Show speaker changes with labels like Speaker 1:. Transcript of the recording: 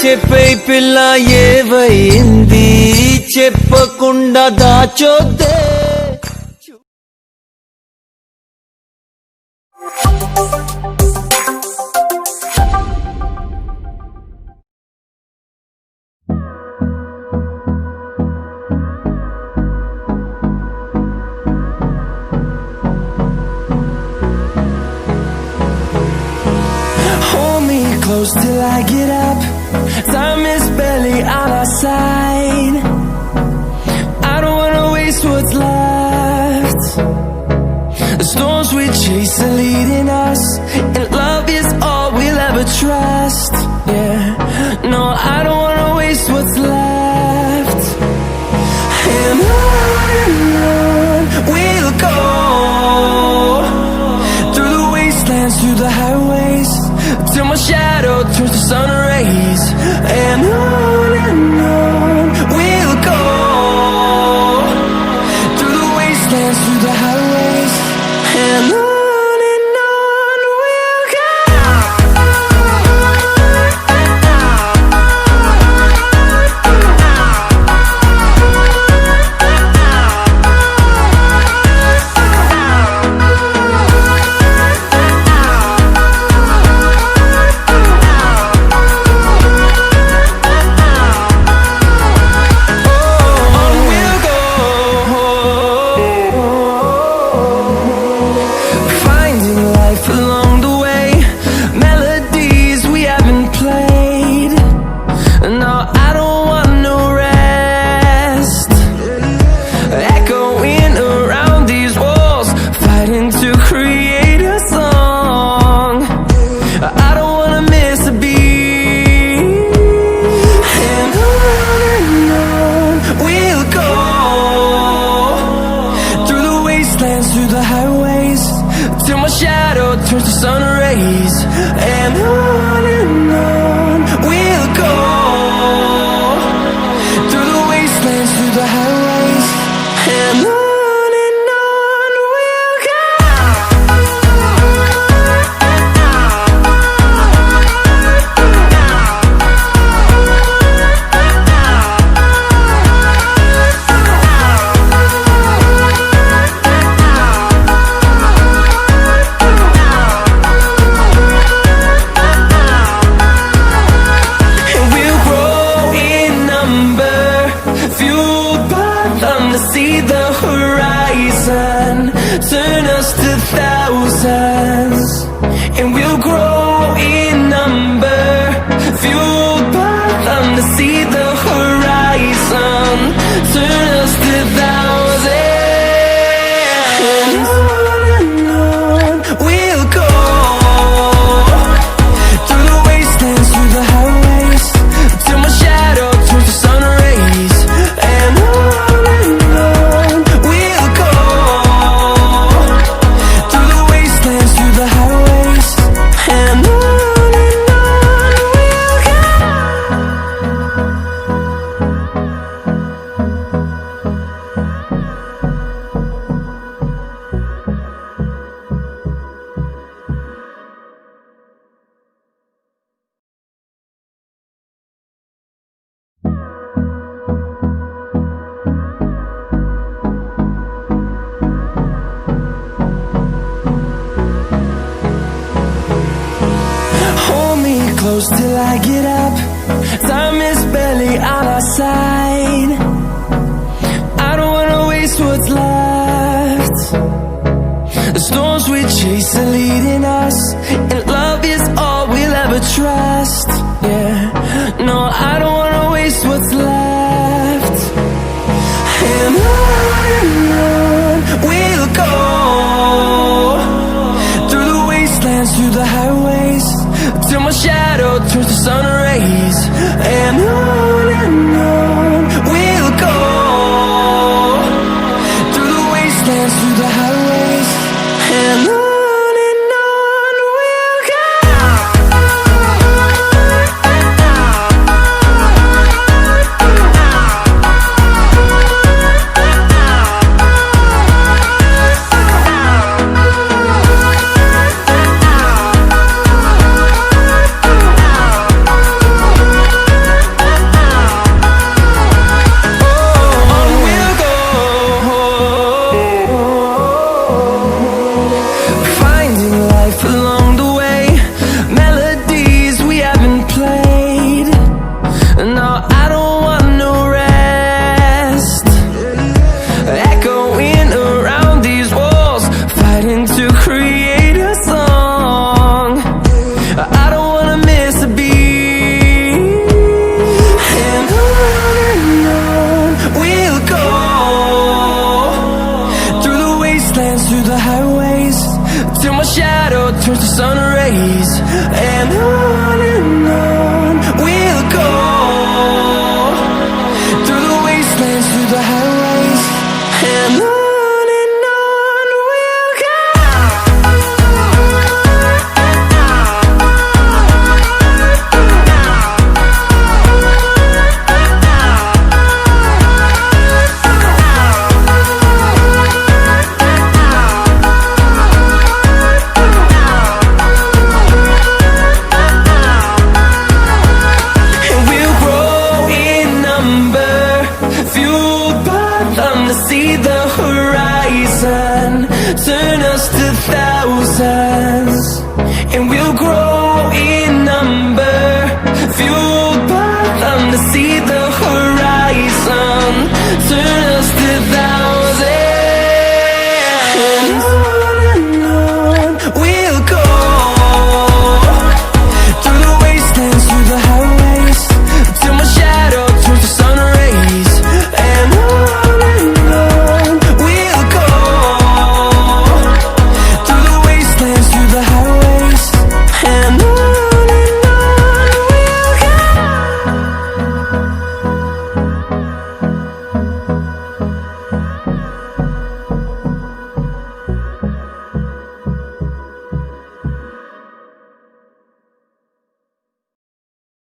Speaker 1: చెప్పే పిల్ల ఏవైంది చెప్పకుండా దాచొద్దే
Speaker 2: Close till I get up. Time is barely on our side. I don't wanna waste what's left. The storms we chase are leading us, and love is all we'll ever trust. Yeah, no, I don't wanna waste what's left. And on we'll go, through the wastelands, through the highways, till my shadow turns to sun rays. And on we'll go, through the wastelands, through the highways. And on we'll go. Through the highways, till my shadow turns to sun rays. And on we'll go, through the wastelands, through the highways. And on we'll go. See the horizon, turn us to thousands, and we'll grow in number, fueled by them to see the horizon, turn us to thousands. And on we'll go, through the wastelands, through the highways, till my shadow turns to sun rays. And on close till I get up. Time is barely on our side. I don't wanna waste what's left. The storms we chase are leading us, and love is all we'll ever trust. Yeah, no, I don't wanna waste what's left. And on we'll go, through the wastelands, through the highways, till my shadow turns to sun rays. And on we'll go, through the wastelands, through the highways. And on fueled by them to see